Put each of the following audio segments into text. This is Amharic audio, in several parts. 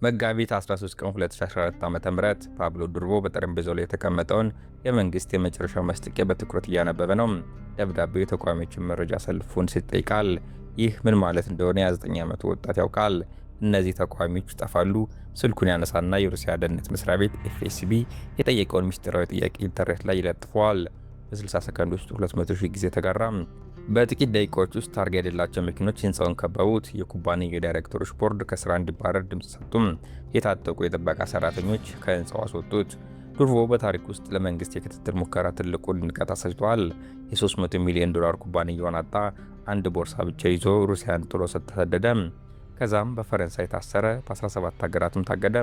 መጋቢት 13 ቀን 2014 ዓ.ም ፓብሎ ዱርቦ በጠረጴዛው ላይ የተቀመጠውን የመንግስት የመጨረሻ ማስጠንቀቂያ በትኩረት እያነበበ ነው። ደብዳቤው የተቃዋሚዎችን መረጃ ሰልፉን ይጠይቃል። ይህ ምን ማለት እንደሆነ የ29 ዓመቱ ወጣት ያውቃል። እነዚህ ተቃዋሚዎች ይጠፋሉ። ስልኩን ያነሳና የሩሲያ ደህንነት መስሪያ ቤት ኤፍኤስቢ የጠየቀውን ምስጢራዊ ጥያቄ ኢንተርኔት ላይ ይለጥፈዋል። በ60 ሰከንድ ውስጥ 200,000 ጊዜ ተጋራ። በጥቂት ደቂቃዎች ውስጥ ታርጋ የሌላቸው መኪኖች ህንፃውን ከበቡት። የኩባንያው ዳይሬክተሮች ቦርድ ከስራ እንዲባረር ድምፅ ሰጡም። የታጠቁ የጥበቃ ሰራተኞች ከህንፃው አስወጡት። ዱርቦ በታሪክ ውስጥ ለመንግስት የክትትል ሙከራ ትልቁን ንቀት አሳይቷል። የ$300 ሚሊዮን ኩባንያውን አጣ። አንድ ቦርሳ ብቻ ይዞ ሩሲያን ጥሎ ተሰደደ። ከዛም በፈረንሳይ ታሰረ። በ17 ሀገራትም ታገደ።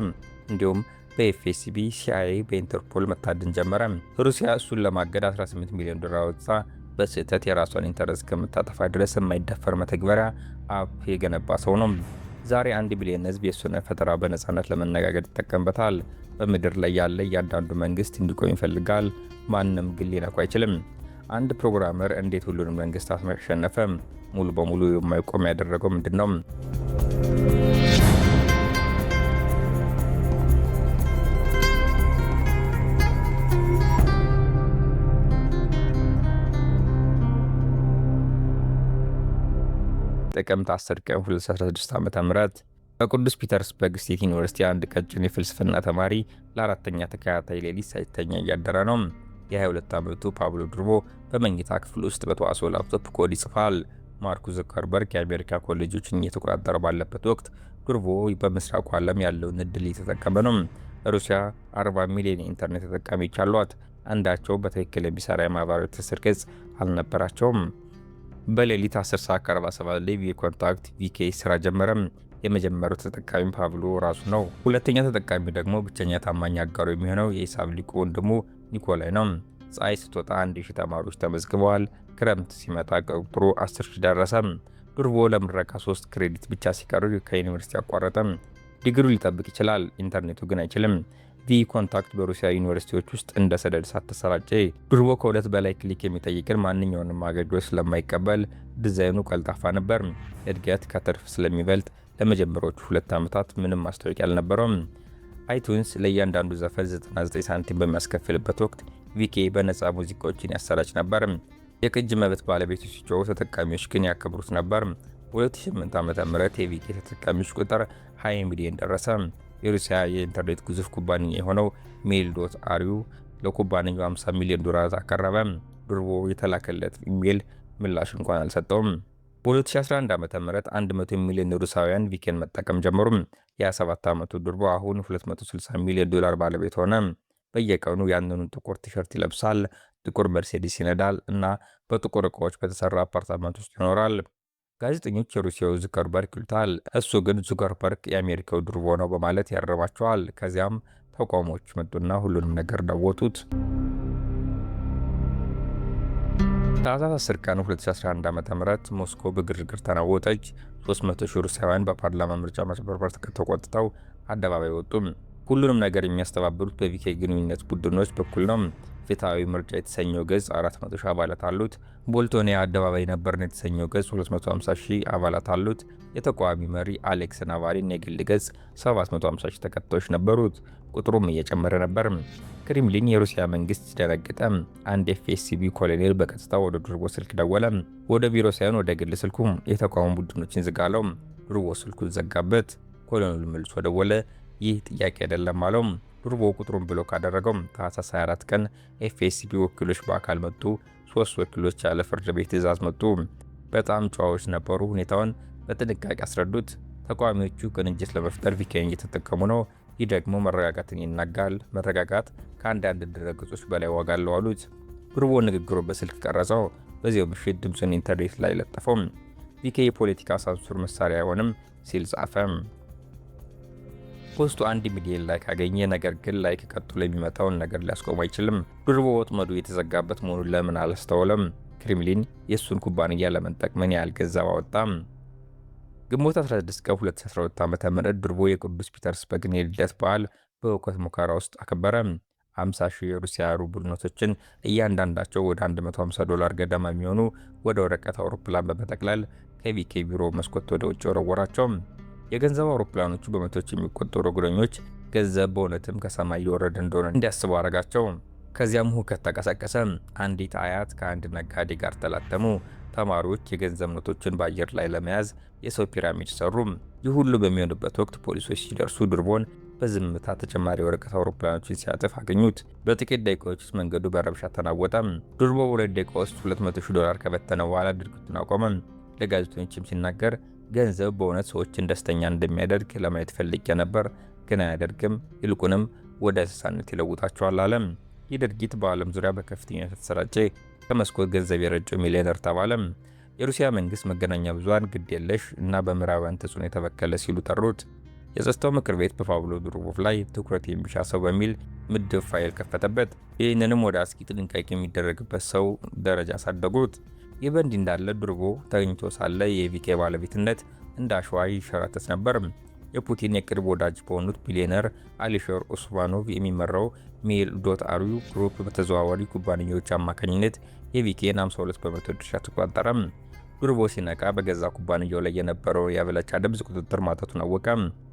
እንዲሁም በኤፍኤስቢ፣ ሲአይኤ፣ በኢንተርፖል መታደን ጀመረ። ሩሲያ እሱን ለማገድ $18 ሚሊዮን ወጣ። በስህተት የራሷን ኢንተረስት ከምታጠፋ ድረስ የማይደፈር መተግበሪያ አፕ የገነባ ሰው ነው። ዛሬ 1 ቢሊዮን ህዝብ የእሱን ፈጠራ በነፃነት ለመነጋገር ይጠቀምበታል። በምድር ላይ ያለ እያንዳንዱ መንግስት እንዲቆም ይፈልጋል። ማንም ግን ሊነኩ አይችልም። አንድ ፕሮግራመር እንዴት ሁሉንም መንግስታት አሸነፈ? ሙሉ በሙሉ የማይቆም ያደረገው ምንድን ነው? ጥቅምት 10 ቀን 2016 ዓ.ም በቅዱስ ፒተርስበርግ ስቴት ዩኒቨርሲቲ አንድ ቀጭን የፍልስፍና ተማሪ ለአራተኛ ተከታታይ ሌሊት ሳይተኛ እያደረ ነው። የ22 ዓመቱ ፓብሎ ዱርቦ በመኝታ ክፍል ውስጥ በተዋሶ ላፕቶፕ ኮድ ይጽፋል። ማርክ ዙከርበርግ የአሜሪካ ኮሌጆችን እየተቆጣጠረ ባለበት ወቅት ዱርቦ በምስራቁ ዓለም ያለውን እድል እየተጠቀመ ነው። ሩሲያ 40 ሚሊዮን የኢንተርኔት ተጠቃሚዎች አሏት። አንዳቸው በትክክል የሚሰራ የማህበራዊ ትስስር ገጽ አልነበራቸውም። በሌሊት 10 ሰዓት ከ47 ላይ ቪኮንታክት ቪኬ ስራ ጀመረ። የመጀመሪያው ተጠቃሚ ፓብሎ ራሱ ነው። ሁለተኛ ተጠቃሚ ደግሞ ብቸኛ ታማኝ አጋሩ የሚሆነው የሂሳብ ሊቁ ወንድሙ ኒኮላይ ነው። ፀሐይ ስትወጣ 1000 ተማሪዎች ተመዝግበዋል። ክረምት ሲመጣ ቁጥሩ 10,000 ደረሰ። ዱርቦ ለምረቃ 3 ክሬዲት ብቻ ሲቀሩ ከዩኒቨርሲቲ አቋረጠ። ዲግሪው ሊጠብቅ ይችላል፣ ኢንተርኔቱ ግን አይችልም። ቪኮንታክት በሩሲያ ዩኒቨርሲቲዎች ውስጥ እንደ ሰደድ እሳት ተሰራጨ። ዱርቦ ከሁለት በላይ ክሊክ የሚጠይቅን ማንኛውንም አገልግሎት ስለማይቀበል ዲዛይኑ ቀልጣፋ ነበር። እድገት ከትርፍ ስለሚበልጥ ለመጀመሪያዎቹ 2 ዓመታት ምንም ማስታወቂያ አልነበረውም። አይቱንስ ለእያንዳንዱ ዘፈን 99 ሳንቲም በሚያስከፍልበት ወቅት ቪኬ በነፃ ሙዚቃዎችን ያሰራጭ ነበር። የቅጅ መብት ባለቤቶች ሲጮሁ ተጠቃሚዎች ግን ያከብሩት ነበር። በ2008 ዓ.ም የቪኬ ተጠቃሚዎች ቁጥር 20 ሚሊዮን ደረሰ። የሩሲያ የኢንተርኔት ግዙፍ ኩባንያ የሆነው ሜል.አር.ዩ ለኩባንያው $50 ሚሊዮን አቀረበ። ዱርቦ የተላከለት ኢሜል ምላሽ እንኳን አልሰጠውም። በ2011 ዓ.ም 100 ሚሊዮን ሩሳውያን ቪኬን መጠቀም ጀመሩ። የ27 ዓመቱ ዱርቦ አሁን $260 ሚሊዮን ባለቤት ሆነ። በየቀኑ ያንኑ ጥቁር ቲሸርት ይለብሳል፣ ጥቁር መርሴዲስ ይነዳል እና በጥቁር ዕቃዎች በተሰራ አፓርታመንት ውስጥ ይኖራል። ጋዜጠኞች የሩሲያው ዙከርበርግ ይሉታል፣ እሱ ግን ዙከርበርግ የአሜሪካው ዱርቦ ነው በማለት ያረማቸዋል። ከዚያም ተቃውሞዎች መጡና ሁሉንም ነገር ለወጡት። ታህሳስ 10 ቀን 2011 ዓ.ም ሞስኮ በግርግር ተናወጠች። 300,000 ሩሲያውያን በፓርላማ ምርጫ ማጭበርበር ተቆጥተው አደባባይ ወጡ። ሁሉንም ነገር የሚያስተባብሩት በቪኬ ግንኙነት ቡድኖች በኩል ነው። ፍትሃዊ ምርጫ የተሰኘው ገጽ 400,000 አባላት አሉት። ቦልቶኒያ አደባባይ ነበርን የተሰኘው ገጽ 250,000 አባላት አሉት። የተቃዋሚ መሪ አሌክስ ናቫልኒ የግል ገጽ 750,000 ተከታዮች ነበሩት። ቁጥሩም እየጨመረ ነበር። ክሬምሊን የሩሲያ መንግስት ደነገጠ። አንድ ኤፍኤስቢ ኮሎኔል በቀጥታ ወደ ዱርቦ ስልክ ደወለ። ወደ ቢሮ ሳይሆን ወደ ግል ስልኩ። የተቃዋሚ ቡድኖችን ዝጋለው። ዱርቦ ስልኩን ዘጋበት። ኮሎኔሉ መልሶ ደወለ። ይህ ጥያቄ አይደለም አለው። ዱርቦ ቁጥሩን ብሎክ አደረገው። ታህሳስ 24 ቀን ኤፍኤስቢ ወኪሎች በአካል መጡ። 3 ወኪሎች ያለ ፍርድ ቤት ትዕዛዝ መጡ። በጣም ጨዋዎች ነበሩ። ሁኔታውን በጥንቃቄ አስረዱት። ተቃዋሚዎቹ ቅንጅት ለመፍጠር ቪኬን እየተጠቀሙ ነው። ይህ ደግሞ መረጋጋትን ይናጋል። መረጋጋት ከአንዳንድ ድረገጾች በላይ ዋጋ አለው አሉት። ዱርቦ ንግግሩ በስልክ ቀረጸው። በዚያው ምሽት ድምፁን ኢንተርኔት ላይ ለጠፈው። ቪኬ የፖለቲካ ሳንሱር መሳሪያ አይሆንም ሲል ጻፈ። ፖስቱ 1 ሚሊዮን ላይክ አገኘ። ነገር ግን ላይክ ቀጥሎ የሚመጣውን ነገር ሊያስቆም አይችልም። ዱርቦ ወጥመዱ የተዘጋበት መሆኑን ለምን አላስተዋለም? ክሬምሊን የእሱን ኩባንያ ለመንጠቅ ምን ያህል ገንዘብ አወጣ? ግንቦት 16 ቀን 2012 ዓ.ም ዱርቦ የቅዱስ ፒተርስበርግን የልደት በዓል በሁከት ሙከራ ውስጥ አከበረ። 50,000 የሩሲያ ሩብል ኖቶችን እያንዳንዳቸው ወደ $150 ገደማ የሚሆኑ ወደ ወረቀት አውሮፕላን በመጠቅለል ከቪኬ ቢሮ መስኮት ወደ ውጭ ወረወራቸው። የገንዘብ አውሮፕላኖቹ በመቶዎች የሚቆጠሩ እግረኞች ገንዘብ በእውነትም ከሰማይ እየወረደ እንደሆነ እንዲያስቡ አረጋቸው። ከዚያም ሁከት ተቀሰቀሰ። አንዲት አያት ከአንድ ነጋዴ ጋር ተላተሙ። ተማሪዎች የገንዘብ ኖቶችን በአየር ላይ ለመያዝ የሰው ፒራሚድ ሰሩ። ይህ ሁሉ በሚሆንበት ወቅት ፖሊሶች ሲደርሱ ድርቦን በዝምታ ተጨማሪ ወረቀት አውሮፕላኖችን ሲያጥፍ አገኙት። በጥቂት ደቂቃዎች ውስጥ መንገዱ በረብሻ ተናወጠ። ድርቦ በሁለት ደቂቃ ውስጥ $200,000 ከበተነ በኋላ ድርጊቱን አቆመ። ለጋዜጠኞችም ሲናገር ገንዘብ በእውነት ሰዎችን ደስተኛ እንደሚያደርግ ለማየት ፈልጌ ነበር፣ ግን አያደርግም፣ ይልቁንም ወደ እንስሳነት ይለውጣቸዋል አለ። ይህ ድርጊት በዓለም ዙሪያ በከፍተኛ ተሰራጨ። ከመስኮት ገንዘብ የረጨው ሚሊዮነር ተባለ። የሩሲያ መንግስት መገናኛ ብዙሃን ግድ የለሽ እና በምዕራባውያን ተጽዕኖ የተበከለ ሲሉ ጠሩት። የጸጥታው ምክር ቤት በፓብሎ ዱሮቮቭ ላይ ትኩረት የሚሻ ሰው በሚል ምድብ ፋይል ከፈተበት። ይህንንም ወደ አስጊ ጥንቃቄ የሚደረግበት ሰው ደረጃ አሳደጉት። ይህ በእንዲህ እንዳለ ዱሮቮቭ ተገኝቶ ሳለ የቪኬ ባለቤትነት እንደ አሸዋ ይሸራተት ነበር። የፑቲን የቅርብ ወዳጅ በሆኑት ቢሊዮነር አሊሼር ኡስማኖቭ የሚመራው ሜል.አሩ ግሩፕ በተዘዋዋሪ ኩባንያዎች አማካኝነት የቪኬን 52 በመቶ ድርሻ ተቆጣጠረ። ዱርቦ ሲነቃ በገዛ ኩባንያው ላይ የነበረው የአብላጫ ድምፅ ቁጥጥር ማጣቱን አወቀ።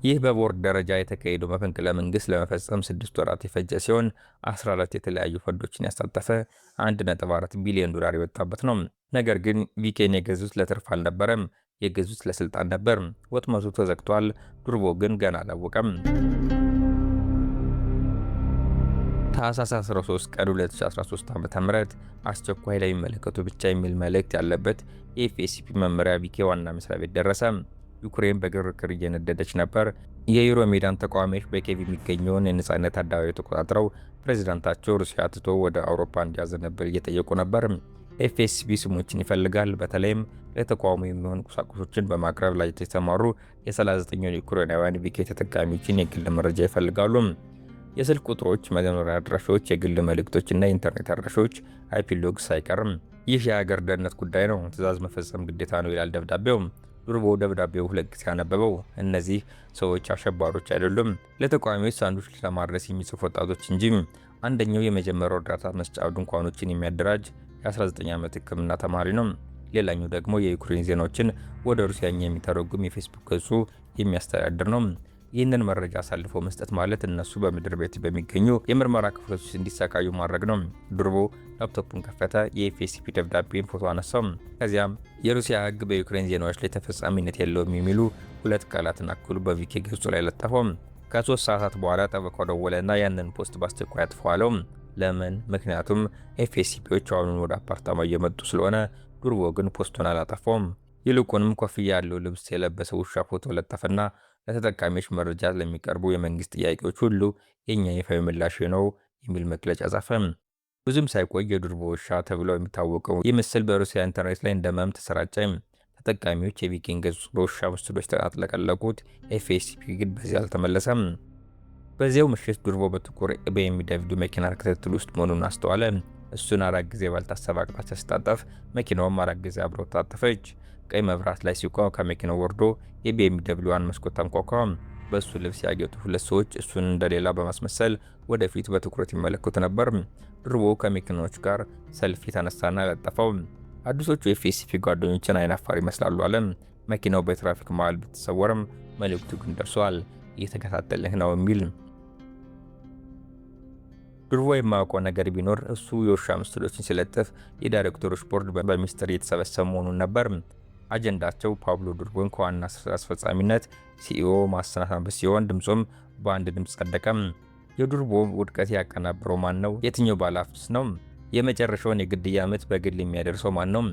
ይህ በቦርድ ደረጃ የተካሄደው መፈንቅለ መንግስት ለመፈጸም 6 ወራት የፈጀ ሲሆን 14 የተለያዩ ፈንዶችን ያሳተፈ $1.4 ቢሊዮን የወጣበት ነው። ነገር ግን ቪኬን የገዙት ለትርፍ አልነበረም፣ የገዙት ለስልጣን ነበር። ወጥመዱ ተዘግቷል። ዱርቦ ግን ገና አላወቀም። ታህሳስ 13 ቀን 2013 ዓ.ም አስቸኳይ ለሚመለከቱ ብቻ የሚል መልእክት ያለበት የኤፍኤስፒ መመሪያ ቪኬ ዋና መስሪያ ቤት ደረሰ። ዩክሬን በግርግር እየነደደች ነበር። የዩሮ ሜዳን ተቃዋሚዎች በኬቭ የሚገኘውን የነጻነት አደባባይ ተቆጣጥረው ፕሬዝዳንታቸው ሩሲያ ትቶ ወደ አውሮፓ እንዲያዘነብል እየጠየቁ ነበር። ኤፍኤስፒ ስሞችን ይፈልጋል። በተለይም ለተቃዋሚ የሚሆኑ ቁሳቁሶችን በማቅረብ ላይ የተሰማሩ የ39 ዩክሬናውያን ቪኬ ተጠቃሚዎችን የግል መረጃ ይፈልጋሉ። የስልክ ቁጥሮች፣ መኖሪያ አድራሻዎች፣ የግል መልእክቶችና የኢንተርኔት አድራሻዎች አይፒ ሎግስ አይቀርም። ይህ የሀገር ደህንነት ጉዳይ ነው፣ ትዕዛዝ መፈጸም ግዴታ ነው ይላል ደብዳቤው። ዱርቦ ደብዳቤው 2 ጊዜ ያነበበው። እነዚህ ሰዎች አሸባሪዎች አይደሉም፣ ለተቃዋሚዎች ሳንዱች ለማድረስ የሚጽፉ ወጣቶች እንጂ። አንደኛው የመጀመሪያው እርዳታ መስጫ ድንኳኖችን የሚያደራጅ የ19 ዓመት ሕክምና ተማሪ ነው። ሌላኛው ደግሞ የዩክሬን ዜናዎችን ወደ ሩሲያኛ የሚተረጉም የፌስቡክ ገጹ የሚያስተዳድር ነው። ይህንን መረጃ አሳልፎ መስጠት ማለት እነሱ በምድር ቤት በሚገኙ የምርመራ ክፍሎች ውስጥ እንዲሰቃዩ ማድረግ ነው። ዱርቦ ላፕቶፑን ከፈተ፣ የኤፍኤስፒ ደብዳቤን ፎቶ አነሳው። ከዚያም የሩሲያ ሕግ በዩክሬን ዜናዎች ላይ ተፈጻሚነት የለውም የሚሉ 2 ቃላትን አክሉ በቪኬ ገጹ ላይ ለጠፈው። ከ3 ሰዓታት በኋላ ጠበቃው ደወለና ያንን ፖስት በአስቸኳይ አጥፈዋለው። ለምን? ምክንያቱም ኤፍኤስፒዎች አሁኑን ወደ አፓርታማ እየመጡ ስለሆነ። ዱርቦ ግን ፖስቱን አላጠፋውም። ይልቁንም ኮፍያ ያለው ልብስ የለበሰ ውሻ ፎቶ ለጠፈና ለተጠቃሚዎች መረጃ ለሚቀርቡ የመንግስት ጥያቄዎች ሁሉ የኛ ይፋዊ ምላሽ ነው የሚል መግለጫ ጻፈ። ብዙም ሳይቆይ የዱርቦ ውሻ ተብሎ የሚታወቀው ይህ ምስል በሩሲያ ኢንተርኔት ላይ እንደ መም ተሰራጨ። ተጠቃሚዎች የቪኬን ገጹ በውሻ ምስሎች አጥለቀለቁት። ኤፍኤስፒ ግን በዚህ አልተመለሰም። በዚያው ምሽት ዱርቦ በጥቁር BMW መኪና ክትትል ውስጥ መሆኑን አስተዋለ። እሱን 4 ጊዜ ባልታሰበ አቅጣጫ ሲታጠፍ መኪናውም 4 ጊዜ አብረው ታጠፈች። ቀይ መብራት ላይ ሲቆም ከመኪናው ወርዶ የBMWዋን መስኮት አንኳኳ። በእሱ ልብስ ያጌጡ 2 ሰዎች እሱን እንደሌላ በማስመሰል ወደፊት በትኩረት ይመለከቱ ነበር። ዱርቦ ከመኪናዎች ጋር ሰልፊ ተነሳና ለጠፈው። አዲሶቹ የኤፍኤስፒ ጓደኞችን አይናፋር ይመስላሉ አለ። መኪናው በትራፊክ መሃል ብትሰወርም መልእክቱ ግን ደርሷል፣ እየተከታተልህ ነው የሚል። ዱርቦ የማያውቀው ነገር ቢኖር እሱ የውሻ ምስሎችን ሲለጥፍ የዳይሬክተሮች ቦርድ በሚስጥር እየተሰበሰበ መሆኑን ነበር። አጀንዳቸው ፓብሎ ዱርቦን ከዋና ስራ አስፈጻሚነት ሲኢኦ ማሰናበት ሲሆን ድምፁም በአንድ ድምፅ ጸደቀም። የዱርቦ ውድቀት ያቀናበረው ማን ነው? የትኛው ባለሀብትስ ነው? የመጨረሻውን የግድያ ምት በግል የሚያደርሰው ማን ነው?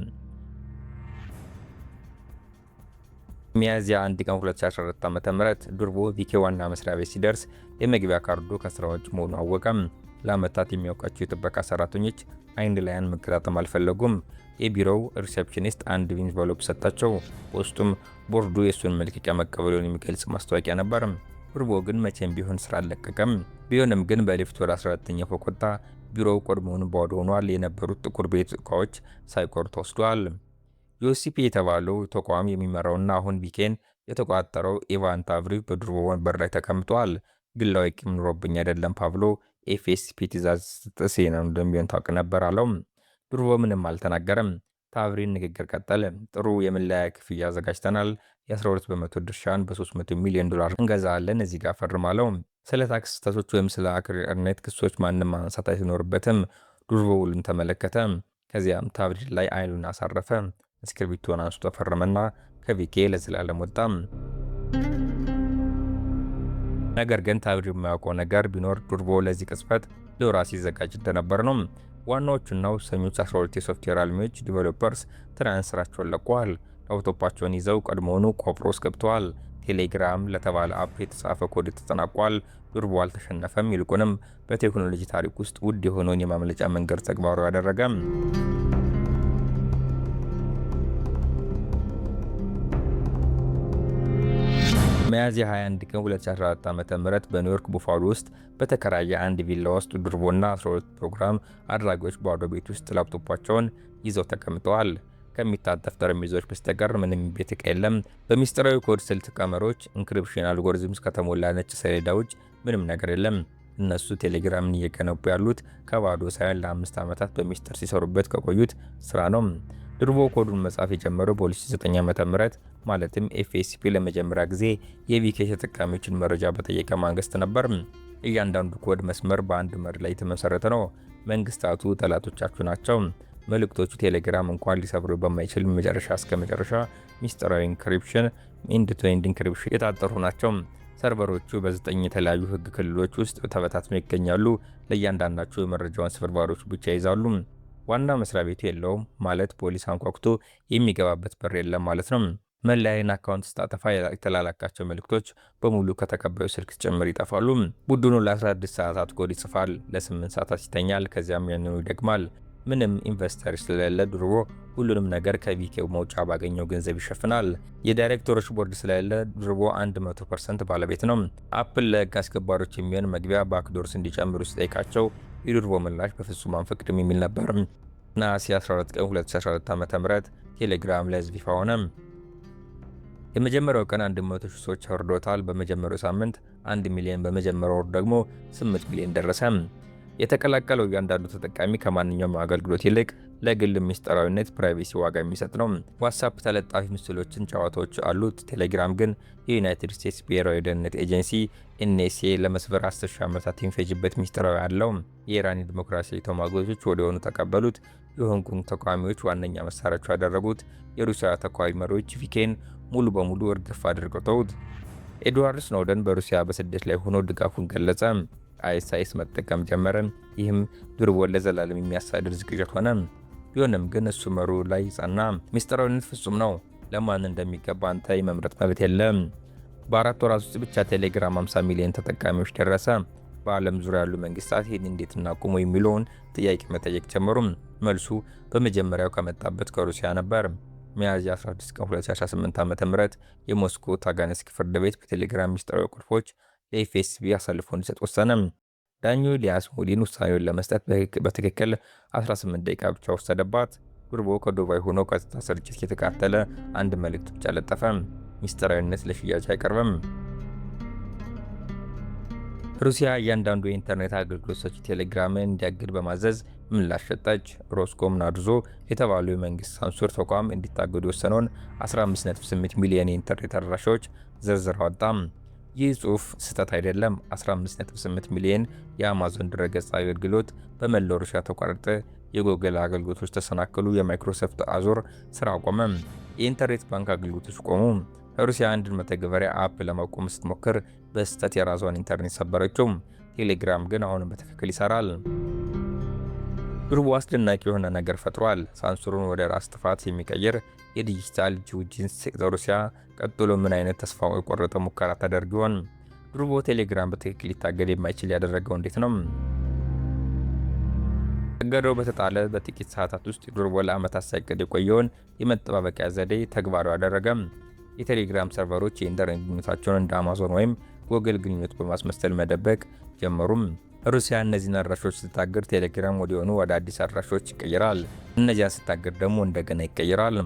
ሚያዝያ 1 ቀን 2014 ዓ.ም ዱርቦ ቪኬ ዋና መስሪያ ቤት ሲደርስ የመግቢያ ካርዱ ከስራ ውጭ መሆኑን አወቀም። ለዓመታት የሚያውቃቸው የጥበቃ ሰራተኞች አይን ላይን መገጣጠም አልፈለጉም። የቢሮው ሪሴፕሽኒስት አንድ ኢንቨሎፕ ሰጣቸው። ውስጡም ቦርዱ የእሱን መልቀቂያ መቀበሉን የሚገልጽ ማስታወቂያ ነበር። ዱርቦ ግን መቼም ቢሆን ስራ አልለቀቀም። ቢሆንም ግን በሊፍት ወደ 14ኛ ፎቅ ወጣ። ቢሮው ቀድሞውኑ ባዶ ሆኗል። የነበሩት ጥቁር ቤት እቃዎች ሳይቀሩ ተወስደዋል። ዩሲፒ የተባለው ተቋም የሚመራውና አሁን ቪኬን የተቆጣጠረው ኢቫን ታቭሪቭ በዱርቦ ወንበር ላይ ተቀምጧል። ግላዊ ቂም ኑሮብኝ አይደለም ፓብሎ፣ ኤፍኤስፒ ትዕዛዝ ስትጥስ ነው እንደሚሆን ታውቅ ነበር አለው። ዱርቦ ምንም አልተናገረም። ታቭሪቭ ንግግር ቀጠለ። ጥሩ የመለያ ክፍያ አዘጋጅተናል። የ12 በመቶ ድርሻን በ300 ሚሊዮን ዶላር እንገዛለን እዚህ ጋር ፈርማለው። ስለ ታክስ ስህተቶች ወይም ስለ አክርነት ክሶች ማንም ማንሳት አይኖርበትም። ዱርቦ ውሉን ተመለከተ። ከዚያም ታብሪድ ላይ አይኑን አሳረፈ። እስክርቢቶን አንስቶ ፈረመና ከቪኬ ለዘላለም ወጣ። ነገር ግን ታብሪድ የማያውቀው ነገር ቢኖር ዱርቦ ለዚህ ቅጽበት ሊወራ ሲዘጋጅ እንደነበር ነው። ዋናዎቹና ወሳኞቹ 12 የሶፍትዌር አልሚዎች ዲቨሎፐርስ ትናንት ስራቸውን ለቀዋል። ላፕቶፓቸውን ይዘው ቀድሞውኑ ቆጵሮስ ገብተዋል። ቴሌግራም ለተባለ አፕ የተጻፈ ኮድ ተጠናቋል። ዱርቦ አልተሸነፈም። ይልቁንም በቴክኖሎጂ ታሪክ ውስጥ ውድ የሆነውን የማምለጫ መንገድ ተግባራዊ ያደረገ። ሚያዝያ 21 ቀን 2014 ዓ.ም በኒውዮርክ ቡፋሎ ውስጥ በተከራየ አንድ ቪላ ውስጥ ዱርቦና 12 ፕሮግራም አድራጊዎች ባዶ ቤት ውስጥ ላፕቶፓቸውን ይዘው ተቀምጠዋል። ከሚታጠፍ ጠረጴዛዎች በስተቀር ምንም ቤት ዕቃ የለም። በሚስጥራዊ ኮድ ስልት ቀመሮች፣ ኢንክሪፕሽን አልጎሪዝምስ ከተሞላ ነጭ ሰሌዳ ውጭ ምንም ነገር የለም። እነሱ ቴሌግራምን እየገነቡ ያሉት ከባዶ ሳይሆን ለ5 ዓመታት በሚስጥር ሲሰሩበት ከቆዩት ስራ ነው። ዱርቦ ኮዱን መጻፍ የጀመረው በ2009 ዓ.ም ማለትም ኤፍኤስፒ ለመጀመሪያ ጊዜ የቪኬ ተጠቃሚዎችን መረጃ በጠየቀ ማግስት ነበር። እያንዳንዱ ኮድ መስመር በአንድ መርህ ላይ የተመሰረተ ነው። መንግስታቱ ጠላቶቻችሁ ናቸው። መልእክቶቹ ቴሌግራም እንኳን ሊሰብሩ በማይችል መጨረሻ እስከ መጨረሻ ሚስጥራዊ ኢንክሪፕሽን ኢንድ ቱ ኢንድ ኢንክሪፕሽን የታጠሩ ናቸው። ሰርቨሮቹ በ9 የተለያዩ ህግ ክልሎች ውስጥ ተበታትነው ይገኛሉ። ለእያንዳንዳቸው የመረጃውን ስብርባሪዎች ብቻ ይዛሉ። ዋና መስሪያ ቤቱ የለውም ማለት ፖሊስ አንኳኩቶ የሚገባበት በር የለም ማለት ነው። መለያየን አካውንት ስታጠፋ የተላላካቸው መልእክቶች በሙሉ ከተቀባዩ ስልክ ጭምር ይጠፋሉ። ቡድኑ ለ16 ሰዓታት ኮድ ይጽፋል፣ ለ8 ሰዓታት ይተኛል፣ ከዚያም ያንኑ ይደግማል። ምንም ኢንቨስተር ስለሌለ ዱርቦ ሁሉንም ነገር ከቪኬው መውጫ ባገኘው ገንዘብ ይሸፍናል። የዳይሬክተሮች ቦርድ ስለሌለ ዱርቦ 100% ባለቤት ነው። አፕል ለህግ አስከባሪዎች የሚሆን መግቢያ ባክዶርስ እንዲጨምሩ ሲጠይቃቸው የዱርቦ ምላሽ በፍጹም አንፈቅድም የሚል ነበር። ነሐሴ 12 ቀን 2014 ዓ.ም ቴሌግራም ለህዝብ ይፋ ሆነ። የመጀመሪያው ቀን 100 ሺህ ሰዎች አውርደውታል። በመጀመሪያው ሳምንት 1 ሚሊዮን፣ በመጀመሪያው ወር ደግሞ 8 ሚሊዮን ደረሰ። የተቀላቀለው እያንዳንዱ ተጠቃሚ ከማንኛውም አገልግሎት ይልቅ ለግል ምስጢራዊነት ፕራይቬሲ ዋጋ የሚሰጥ ነው። ዋትስአፕ ተለጣፊ ምስሎችን፣ ጨዋታዎች አሉት። ቴሌግራም ግን የዩናይትድ ስቴትስ ብሔራዊ ደህንነት ኤጀንሲ ኤንኤስኤ ለመስበር 10 ሺህ ዓመታት የሚፈጅበት ምስጢራዊ አለው። የኢራን ዲሞክራሲያዊ ተሟጋቾች ወዲያውኑ ተቀበሉት። የሆንግ ኮንግ ተቃዋሚዎች ዋነኛ መሳሪያቸው ያደረጉት። የሩሲያ ተቃዋሚ መሪዎች ቪኬን ሙሉ በሙሉ እርግፍ አድርገው ተውት። ኤድዋርድ ስኖደን በሩሲያ በስደት ላይ ሆኖ ድጋፉን ገለጸ። አይኤስ መጠቀም ጀመረ። ይህም ዱርቦን ለዘላለም የሚያሳድድ ዝግጅት ሆነ። ቢሆንም ግን እሱ መሩ ላይ ጸና። ሚስጥራዊነት ፍጹም ነው። ለማን እንደሚገባ አንተ የመምረጥ መብት የለም። በ4 ወራት ውስጥ ብቻ ቴሌግራም 50 ሚሊዮን ተጠቃሚዎች ደረሰ። በዓለም ዙሪያ ያሉ መንግስታት ይህን እንዴት እናቁሙ የሚለውን ጥያቄ መጠየቅ ጀመሩ። መልሱ በመጀመሪያው ከመጣበት ከሩሲያ ነበር። ሚያዝያ 16 ቀን 2018 ዓ.ም የሞስኮ ታጋንስኪ ፍርድ ቤት በቴሌግራም ሚስጥራዊ ቁልፎች ለኤፍኤስቢ አሳልፎ እንዲሰጥ ወሰነ። ዳኛው ኢሊያስ ሙዲን ውሳኔውን ለመስጠት በትክክል 18 ደቂቃ ብቻ ወሰደባት። ዱርቦ ከዱባይ ሆኖ ቀጥታ ስርጭት የተካተለ አንድ መልእክት ብቻ ለጠፈ። ሚስጥራዊነት ለሽያጭ አይቀርብም። ሩሲያ እያንዳንዱ የኢንተርኔት አገልግሎት ሰጪ ቴሌግራምን እንዲያግድ በማዘዝ ምላሽ ሰጠች። ሮስኮምናድዞ የተባለው የመንግስት ሳንሱር ተቋም እንዲታገዱ የወሰነውን 15.8 ሚሊዮን የኢንተርኔት አድራሻዎች ዝርዝር አወጣ። ይህ ጽሑፍ ስህተት አይደለም። 15.8 ሚሊዮን የአማዞን ድረገጽ አገልግሎት በመላው ሩሲያ ተቋረጠ። የጉግል አገልግሎቶች ተሰናከሉ። የማይክሮሶፍት አዙር ስራ ቆመ። የኢንተርኔት ባንክ አገልግሎቶች ቆሙ። ሩሲያ አንድን መተግበሪያ አፕ ለማቆም ስትሞክር በስህተት የራሷን ኢንተርኔት ሰበረችው። ቴሌግራም ግን አሁንም በትክክል ይሰራል። ዱርቦ አስደናቂ የሆነ ነገር ፈጥሯል። ሳንሱሩን ወደ ራስ ጥፋት የሚቀይር የዲጂታል ጂውጂንስ ሩሲያ ቀጥሎ ምን አይነት ተስፋ የቆረጠ ሙከራ ታደርግ ይሆን? ዱርቦ ቴሌግራም በትክክል ሊታገድ የማይችል ያደረገው እንዴት ነው? እገዳው በተጣለ በጥቂት ሰዓታት ውስጥ ዱርቦ ለዓመታት ሳይቀድ የቆየውን የመጠባበቂያ ዘዴ ተግባራዊ አደረገ። የቴሌግራም ሰርቨሮች የኢንተርኔት ግንኙነታቸውን እንደ አማዞን ወይም ጉግል ግንኙነት በማስመሰል መደበቅ ጀመሩም። ሩሲያ እነዚህን አድራሾች ስታገድ ቴሌግራም ወዲያውኑ ወደ አዲስ አድራሾች ይቀይራል። እነዚያን ስታገድ ደግሞ እንደገና ይቀይራል።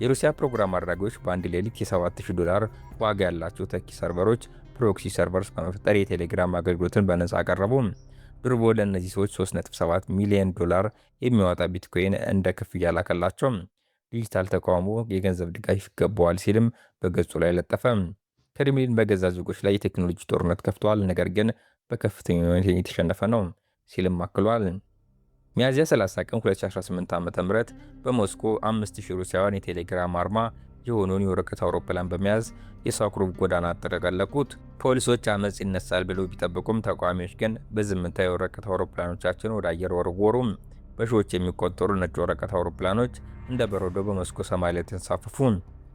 የሩሲያ ፕሮግራም አድራጊዎች በአንድ ሌሊት $7000 ዋጋ ያላቸው ተኪ ሰርቨሮች ፕሮክሲ ሰርቨርስ በመፍጠር የቴሌግራም አገልግሎትን በነፃ አቀረቡ። ዱርቦ ለእነዚህ ሰዎች $3.7 ሚሊዮን የሚያወጣ ቢትኮይን እንደ ክፍያ ላከላቸው። ዲጂታል ተቃውሞ የገንዘብ ድጋፍ ይገባዋል ሲልም በገጹ ላይ ለጠፈ። ክሬምሊን በገዛ ዜጎች ላይ የቴክኖሎጂ ጦርነት ከፍቷል፣ ነገር ግን በከፍተኛ ሁኔታ የተሸነፈ ነው ሲልም አክሏል። ሚያዝያ 30 ቀን 2018 ዓ.ም በሞስኮ 5000 ሩሲያውያን የቴሌግራም አርማ የሆነውን የወረቀት አውሮፕላን በመያዝ የሳክሮቭ ጎዳና አጥለቀለቁት። ፖሊሶች አመፅ ይነሳል ብለው ቢጠብቁም ተቃዋሚዎች ግን በዝምታ የወረቀት አውሮፕላኖቻቸውን ወደ አየር ወረወሩ። በሺዎች የሚቆጠሩ ነጭ ወረቀት አውሮፕላኖች እንደ በረዶ በሞስኮ ሰማይ ላይ ተንሳፈፉ።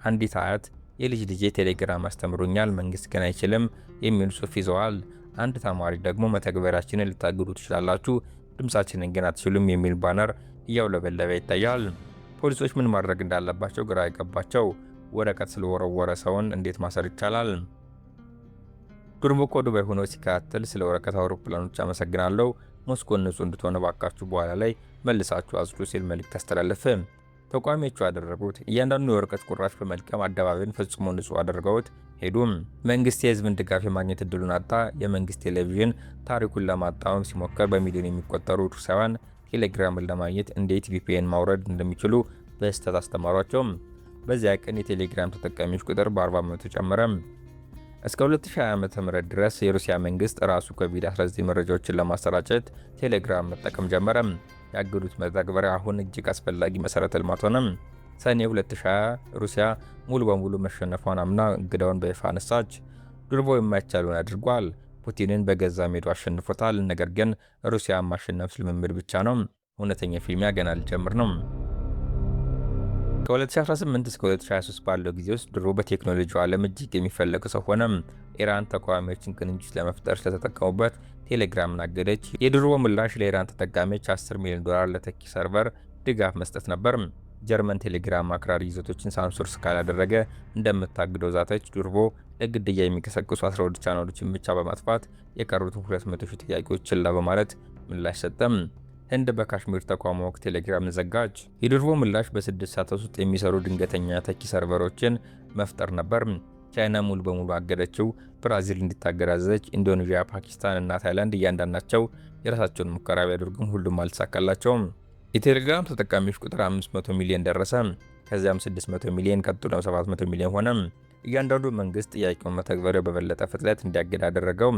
አንዲት አያት የልጅ ልጄ ቴሌግራም አስተምሮኛል፣ መንግስት ግን አይችልም የሚል ጽሑፍ ይዘዋል። አንድ ተማሪ ደግሞ መተግበሪያችንን ልታግዱ ትችላላችሁ፣ ድምፃችንን ግን አትችሉም የሚል ባነር እያውለበለበ ይታያል። ፖሊሶች ምን ማድረግ እንዳለባቸው ግራ የገባቸው። ወረቀት ስለወረወረ ሰውን እንዴት ማሰር ይቻላል? ዱርሞ ከዱባይ ሆኖ ሲከታተል ስለ ወረቀት አውሮፕላኖች አመሰግናለሁ፣ ሞስኮን ንጹህ እንድትሆን ባካችሁ በኋላ ላይ መልሳችሁ አጽዱ ሲል መልእክት አስተላለፈ። ተቋሚዎቹ ያደረጉት እያንዳንዱ የወረቀት ቁራጭ በመልቀም አደባባይን ፈጽሞ ንጹህ አድርገውት ሄዱም። መንግስት የህዝብን ድጋፍ የማግኘት እድሉን አጣ። የመንግስት ቴሌቪዥን ታሪኩን ለማጣመም ሲሞክር በሚሊዮን የሚቆጠሩ ሩሲያውያን ቴሌግራምን ለማግኘት እንዴት ቪፒኤን ማውረድ እንደሚችሉ በስህተት አስተማሯቸው። በዚያ ቀን የቴሌግራም ተጠቃሚዎች ቁጥር በ40 በመቶ ጨመረ። እስከ 2020 ዓ.ም ድረስ የሩሲያ መንግስት ራሱ ኮቪድ-19 መረጃዎችን ለማሰራጨት ቴሌግራም መጠቀም ጀመረ። ያገዱት መተግበሪያ አሁን እጅግ አስፈላጊ መሰረተ ልማት ሆነ። ሰኔ 2020 ሩሲያ ሙሉ በሙሉ መሸነፏን አምና እገዳውን በይፋ አነሳች። ዱርቦ የማይቻለውን አድርጓል። ፑቲንን በገዛ ሜዳው አሸንፎታል። ነገር ግን ሩሲያ ማሸነፍ ልምምድ ብቻ ነው። እውነተኛ ፊልሚያ ገና ሊጀምር ነው። ከ2018 እስከ 2023 ባለው ጊዜ ውስጥ ድሮ በቴክኖሎጂው ዓለም እጅግ የሚፈለግ ሰው ሆነ። ኢራን ተቃዋሚዎችን ቅንጅት ለመፍጠር ስለተጠቀሙበት ቴሌግራምን አገደች። የድሮ ምላሽ ለኢራን ተጠቃሚዎች $10 ሚሊዮን ለተኪ ሰርቨር ድጋፍ መስጠት ነበር። ጀርመን ቴሌግራም አክራሪ ይዘቶችን ሳንሱር ካላደረገ እንደምታግደው ዛተች። ዱርቦ ለግድያ የሚቀሰቅሱ 12 ቻናሎችን ብቻ በማጥፋት የቀሩትን 200,000 ጥያቄዎች ችላ በማለት ምላሽ ሰጠም። ህንድ በካሽሚር ተቃውሞ ወቅት ቴሌግራም ዘጋች። የዱርቦ ምላሽ በ6 ሰዓታት ውስጥ የሚሰሩ ድንገተኛ ተኪ ሰርቨሮችን መፍጠር ነበር። ቻይና ሙሉ በሙሉ አገደችው። ብራዚል እንዲታገድ አዘዘች። ኢንዶኔዥያ፣ ፓኪስታን እና ታይላንድ እያንዳንዳቸው የራሳቸውን ሙከራ ቢያደርጉም ሁሉም አልተሳካላቸውም። የቴሌግራም ተጠቃሚዎች ቁጥር 500 ሚሊዮን ደረሰ። ከዚያም 600 ሚሊዮን፣ ቀጥሎ 700 ሚሊዮን ሆነ። እያንዳንዱ መንግስት ጥያቄውን መተግበሪያው በበለጠ ፍጥነት እንዲያገድ አደረገው።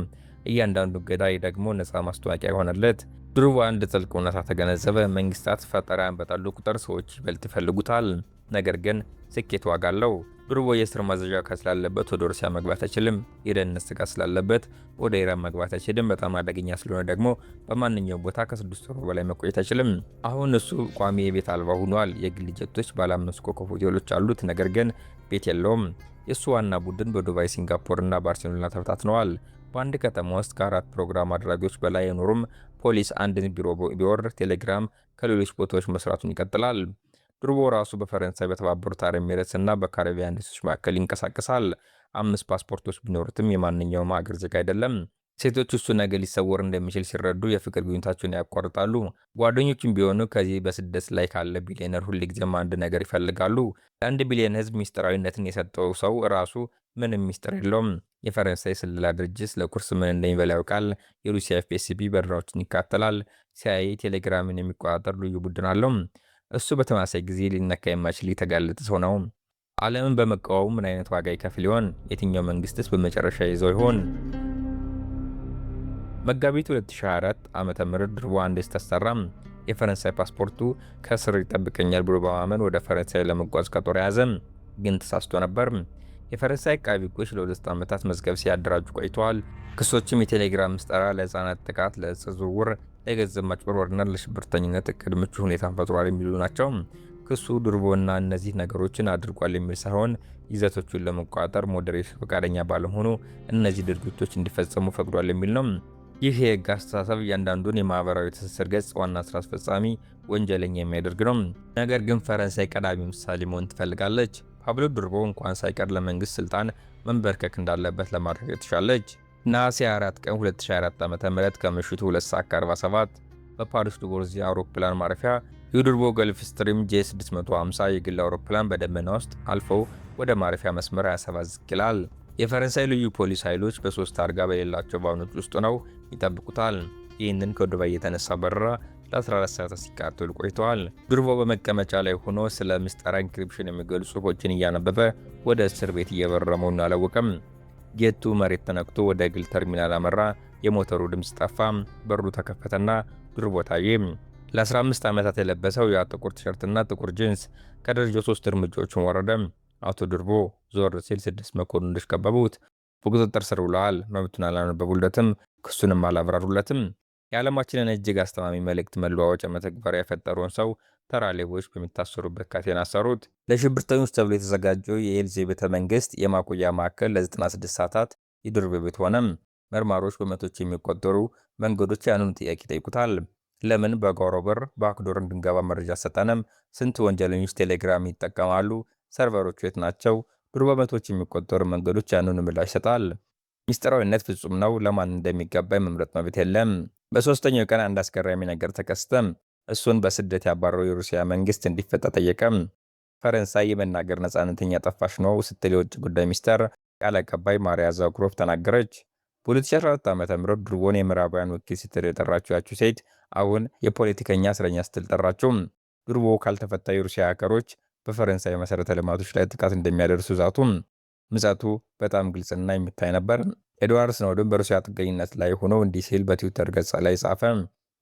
እያንዳንዱ ገዳይ ደግሞ ነፃ ማስታወቂያ ሆነለት። ድሩቦ አንድ ጥልቅ እውነታ ተገነዘበ። መንግስታት ፈጠራን በጣሉ ቁጥር ሰዎች ይበልጥ ይፈልጉታል። ነገር ግን ስኬት ዋጋ አለው። ድሩቦ የእስር ማዘዣ ስላለበት ወደ ሩሲያ መግባት አይችልም። የደህንነት ስጋት ስላለበት ወደ ኢራን መግባት አይችልም። በጣም አደገኛ ስለሆነ ደግሞ በማንኛውም ቦታ ከ6 ወር በላይ መቆየት አይችልም። አሁን እሱ ቋሚ የቤት አልባ ሆኗል። የግል ጀቶች፣ ባለ 5 ኮከብ ሆቴሎች አሉት፣ ነገር ግን ቤት የለውም። የእሱ ዋና ቡድን በዱባይ፣ ሲንጋፖር እና ባርሴሎና ተበታትነዋል። በአንድ ከተማ ውስጥ ከ4 ፕሮግራም አድራጊዎች በላይ አይኖሩም። ፖሊስ አንድን ቢሮ ቢወር ቴሌግራም ከሌሎች ቦታዎች መስራቱን ይቀጥላል። ድሩቦ ራሱ በፈረንሳይ፣ በተባበሩት አረብ ኤሚሬትስ እና በካሪቢያን ደሴቶች መካከል ይንቀሳቀሳል። 5 ፓስፖርቶች ቢኖሩትም የማንኛውም ሀገር ዜጋ አይደለም። ሴቶች እሱ ነገ ሊሰወር እንደሚችል ሲረዱ የፍቅር ግንኙነታቸውን ያቋርጣሉ። ጓደኞቹም ቢሆኑ ከዚህ በስደት ላይ ካለ ቢሊዮነር ሁልጊዜም አንድ ነገር ይፈልጋሉ። ለ1 ቢሊዮን ሕዝብ ሚስጥራዊነትን የሰጠው ሰው ራሱ ምንም ሚስጥር የለውም። የፈረንሳይ ስለላ ድርጅት ለቁርስ ምን እንደሚበላ ያውቃል። የሩሲያ ኤፍኤስቢ በረራዎችን ይካተላል። ሲአይኤ ቴሌግራምን የሚቆጣጠር ልዩ ቡድን አለው። እሱ በተመሳሳይ ጊዜ ሊነካ የማይችል የተጋለጠ ሰው ነው። ዓለምን በመቃወሙ ምን አይነት ዋጋ ይከፍል ይሆን? የትኛው መንግስትስ በመጨረሻ ይዘው ይሆን? መጋቢት 2024 ዓመተ ምህረት ድሩቦ አንድ ተሰራ። የፈረንሳይ ፓስፖርቱ ከስር ይጠብቀኛል ብሎ በማመን ወደ ፈረንሳይ ለመጓዝ ቀጠሮ ያዘ፣ ግን ተሳስቶ ነበር። የፈረንሳይ አቃቢ ሕጎች ለ2 ዓመታት መዝገብ ሲያደራጁ ቆይተዋል። ክሶችም የቴሌግራም ምስጠራ፣ ለህፃናት ጥቃት፣ ለእጽ ዝውውር፣ ለገንዘብ ማጭበርበርና ለሽብርተኝነት እቅድ ምቹ ሁኔታን ፈጥሯል የሚሉ ናቸው። ክሱ ድሩቦና እነዚህ ነገሮችን አድርጓል የሚል ሳይሆን ይዘቶቹን ለመቆጣጠር ሞዴሬተር ፈቃደኛ ባለመሆኑ እነዚህ ድርጊቶች እንዲፈጸሙ ፈቅዷል የሚል ነው። ይህ የህግ አስተሳሰብ እያንዳንዱን የማህበራዊ ትስስር ገጽ ዋና ስራ አስፈጻሚ ወንጀለኛ የሚያደርግ ነው። ነገር ግን ፈረንሳይ ቀዳሚ ምሳሌ መሆን ትፈልጋለች። ፓብሎ ድሩቦ እንኳን ሳይቀር ለመንግስት ስልጣን መንበርከክ እንዳለበት ለማድረግ ትሻለች። ነሐሴ 4 ቀን 2024 ዓ.ም ከምሽቱ 2:47 በፓሪስ ዱቦርዚ አውሮፕላን ማረፊያ የድሩቦ ገልፍ ስትሪም J650 የግል አውሮፕላን በደመና ውስጥ አልፈው ወደ ማረፊያ መስመር 27 ዝቅ ይላል። የፈረንሳይ ልዩ ፖሊስ ኃይሎች በ3 ታርጋ በሌላቸው ቫኖች ውስጥ ነው ይጠብቁታል። ይህንን ከዱባይ የተነሳ በረራ ለ14 ሰዓታት ሲቃጠሉ ቆይተዋል። ድርቦ በመቀመጫ ላይ ሆኖ ስለ ምስጢር ኢንክሪፕሽን የሚገልጹ ጽሑፎችን እያነበበ ወደ እስር ቤት እየበረረ መሆኑን አላወቀም። ጄቱ መሬት ተነክቶ ወደ ግል ተርሚናል አመራ። የሞተሩ ድምፅ ጠፋ። በሩ ተከፈተና ድርቦ ታየ። ለ15 ዓመታት የለበሰው ያ ጥቁር ቲሸርትና ጥቁር ጂንስ ከደረጃው 3 እርምጃዎችን ወረደ። አቶ ድርቦ ዞር ሲል 6 መኮንኖች ከበቡት። በቁጥጥር ስር ውለዋል። መብቱን አላነበቡለትም፣ ክሱንም አላብራሩለትም። የዓለማችንን እጅግ አስተማሚ መልእክት መለዋወጫ መተግበሪያ የፈጠረውን ሰው ተራ ሌቦች በሚታሰሩበት ካቴና አሰሩት። ለሽብርተኞች ተብሎ የተዘጋጀው የኤልዜ ቤተ መንግሥት የማቆያ ማዕከል ለ96 ሰዓታት የድርቦ ቤት ሆነ። መርማሪዎች በመቶች የሚቆጠሩ መንገዶች ያንኑ ጥያቄ ይጠይቁታል። ለምን በጓሮ በር ባክዶር እንድንገባ መረጃ ሰጠንም? ስንት ወንጀለኞች ቴሌግራም ይጠቀማሉ? ሰርቨሮቹ የት ናቸው? ድርቦ በመቶች የሚቆጠሩ መንገዶች ያንኑ ምላሽ ይሰጣል። ሚስጥራዊነት ፍጹም ነው። ለማን እንደሚገባ የመምረጥ መብት የለም። በሦስተኛው ቀን አንድ አስገራሚ ነገር ተከሰተ። እሱን በስደት ያባረረው የሩሲያ መንግስት እንዲፈታ ጠየቀ። ፈረንሳይ የመናገር ነፃነትን ያጠፋች ነው ስትል የውጭ ጉዳይ ሚኒስቴር ቃል አቀባይ ማሪያ ዛክሮቭ ተናገረች። በ2014 ዓ.ም ድርቦን የምዕራባውያን ወኪል ስትል የጠራችው ያቺው ሴት አሁን የፖለቲከኛ እስረኛ ስትል ጠራችው። ድርቦ ካልተፈታ የሩሲያ ሀገሮች በፈረንሳይ መሰረተ ልማቶች ላይ ጥቃት እንደሚያደርሱ ዛቱ። ምጸቱ በጣም ግልጽና የሚታይ ነበር። ኤድዋርድ ስኖደን በሩሲያ ጥገኝነት ላይ ሆኖ እንዲህ ሲል በትዊተር ገጽ ላይ ጻፈ።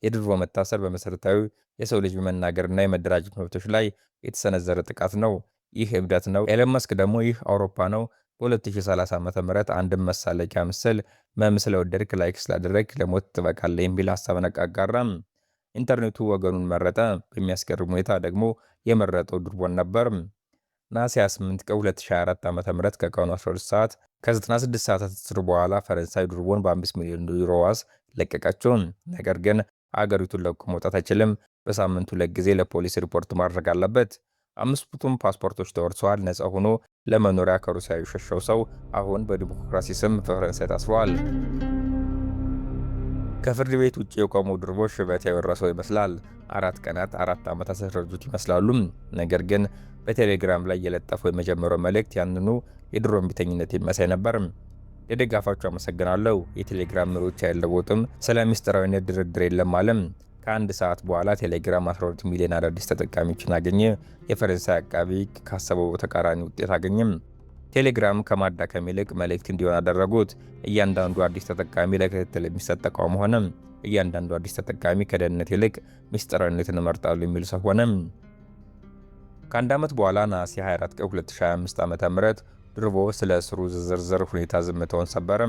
የድርቦ መታሰር በመሰረታዊ የሰው ልጅ መናገርና የመደራጀት መብቶች ላይ የተሰነዘረ ጥቃት ነው። ይህ እብደት ነው። ኤለን መስክ ደግሞ ይህ አውሮፓ ነው። በ2030 ዓ.ም አንድም መሳለቂያ ምስል መምስለ ወደድክ ላይክ ስላደረግ ለሞት ትበቃለህ የሚል ሀሳብን አጋራም። ኢንተርኔቱ ወገኑን መረጠ። በሚያስገርም ሁኔታ ደግሞ የመረጠው ድርቦን ነበር። ነሐሴ 28 ቀን 2024 ዓ.ም ከቀኑ 12 ሰዓት ከ96 ሰዓታት እስር በኋላ ፈረንሳይ ድርቦን በ5 ሚሊዮን ዩሮ ዋስ ለቀቀችው። ነገር ግን አገሪቱን ለቆ መውጣት አይችልም። በሳምንቱ 2 ጊዜ ለፖሊስ ሪፖርት ማድረግ አለበት። 5ቱም ፓስፖርቶች ተወርሰዋል። ነፃ ሆኖ ለመኖሪያ ከሩሲያ የሸሸው ሰው አሁን በዲሞክራሲ ስም በፈረንሳይ ታስሯል። ከፍርድ ቤት ውጭ የቆመው ድርቦ ሽበት ያወረሰው ይመስላል። 4 ቀናት 4 ዓመታት ያስረዱት ይመስላሉ። ነገር ግን በቴሌግራም ላይ የለጠፈው የመጀመሪያው መልእክት ያንኑ የድሮ እምቢተኝነት የሚያሳይ ነበር። ለደጋፋችሁ አመሰግናለሁ። የቴሌግራም መሪዎች አይለወጡም። ስለ ሚስጥራዊነት ድርድር የለም አለም። ከአንድ ሰዓት በኋላ ቴሌግራም 12 ሚሊዮን አዳዲስ ተጠቃሚዎችን አገኘ። የፈረንሳይ አቃቢ ካሰበው ተቃራኒ ውጤት አገኘም። ቴሌግራም ከማዳከም ይልቅ መልእክት እንዲሆን አደረጉት። እያንዳንዱ አዲስ ተጠቃሚ ለክትትል የሚሰጥ ተቋም ሆነ። እያንዳንዱ አዲስ ተጠቃሚ ከደህንነት ይልቅ ሚስጥራዊነትን እመርጣሉ የሚል ሰው ሆነ። ከአንድ ዓመት በኋላ ነሐሴ 24 ቀን 2025 ዓ.ም ድርቦ ስለ እስሩ ዝርዝር ሁኔታ ዝምታውን ሰበረ።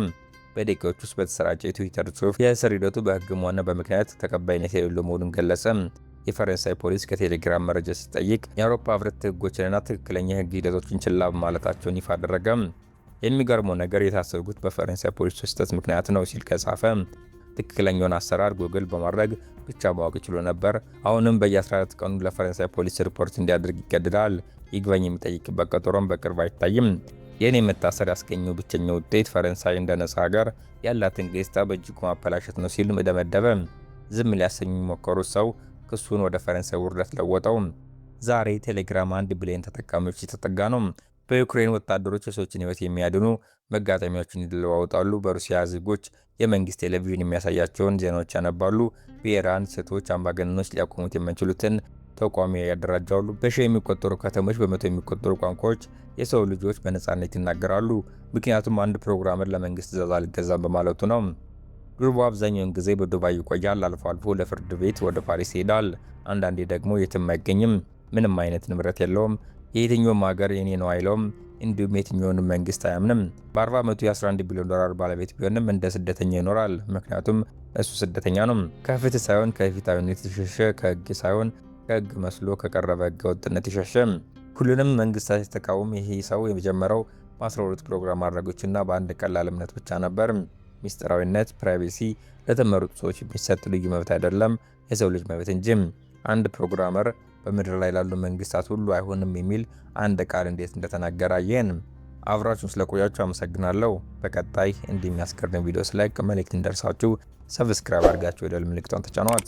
በደቂቃዎች ውስጥ በተሰራጨ የትዊተር ጽሑፍ የእስር ሂደቱ በሕግም ሆነ በምክንያት ተቀባይነት የሌለው መሆኑን ገለጸ። የፈረንሳይ ፖሊስ ከቴሌግራም መረጃ ሲጠይቅ የአውሮፓ ሕብረት ሕጎችንና ትክክለኛ የሕግ ሂደቶችን ችላ ማለታቸውን ይፋ አደረገ። የሚገርመው ነገር የታሰሩት በፈረንሳይ ፖሊስ ስህተት ምክንያት ነው ሲል ከጻፈ። ትክክለኛውን አሰራር ጉግል በማድረግ ብቻ ማወቅ ችሎ ነበር። አሁንም በየ14 ቀኑ ለፈረንሳይ ፖሊስ ሪፖርት እንዲያደርግ ይገደዳል። ይግባኝ የሚጠይቅበት ቀጠሮም በቅርብ አይታይም። የኔ መታሰር ያስገኘው ብቸኛ ውጤት ፈረንሳይ እንደ ነጻ ሀገር ያላትን ገጽታ በእጅጉ ማበላሸት ነው ሲል ደመደበ። ዝም ሊያሰኙ የሞከሩት ሰው ክሱን ወደ ፈረንሳይ ውርደት ለወጠው። ዛሬ ቴሌግራም 1 ቢሊዮን ተጠቃሚዎች የተጠጋ ነው። በዩክሬን ወታደሮች የሰዎችን ሕይወት የሚያድኑ መጋጠሚያዎችን ይለዋወጣሉ። በሩሲያ ዜጎች የመንግስት ቴሌቪዥን የሚያሳያቸውን ዜናዎች ያነባሉ። በኢራን ሴቶች አምባገነኖች ሊያቆሙት የማይችሉትን ተቋም ያደራጃሉ። በሺ የሚቆጠሩ ከተሞች በመቶ የሚቆጠሩ ቋንቋዎች የሰው ልጆች በነፃነት ይናገራሉ። ምክንያቱም አንድ ፕሮግራመር ለመንግስት ትዕዛዝ አልገዛም በማለቱ ነው። ድርቦ አብዛኛውን ጊዜ በዱባይ ይቆያል። አልፎ አልፎ ለፍርድ ቤት ወደ ፓሪስ ይሄዳል። አንዳንዴ ደግሞ የትም አይገኝም። ምንም አይነት ንብረት የለውም። የየትኛውም ሀገር የኔ ነው አይለውም። እንዲሁም የትኛውንም መንግስት አያምንም። በ40 ዓመቱ የ11 ቢሊዮን ዶላር ባለቤት ቢሆንም እንደ ስደተኛ ይኖራል። ምክንያቱም እሱ ስደተኛ ነው። ከፍትህ ሳይሆን ከፊታዊነት የሸሸ፣ ከህግ ሳይሆን ከህግ መስሎ ከቀረበ ህገ ወጥነት የሸሸ፣ ሁሉንም መንግስታት የተቃወመ ይሄ ሰው የመጀመሪያው በ12 ፕሮግራም አድራጎችና በአንድ ቀላል እምነት ብቻ ነበር። ሚስጥራዊነት፣ ፕራይቬሲ ለተመረጡ ሰዎች የሚሰጥ ልዩ መብት አይደለም፣ የሰው ልጅ መብት እንጂ። አንድ ፕሮግራመር በምድር ላይ ላሉ መንግስታት ሁሉ አይሆንም የሚል አንድ ቃል እንዴት እንደተናገረ አየን። አብራችሁን ስለቆያችሁ አመሰግናለሁ። በቀጣይ እንዲህ የሚያስገርም ቪዲዮ ስለቅ መልእክት እንደርሳችሁ ሰብስክራይብ አድርጋችሁ የደወል ምልክቷን ተጫኗት።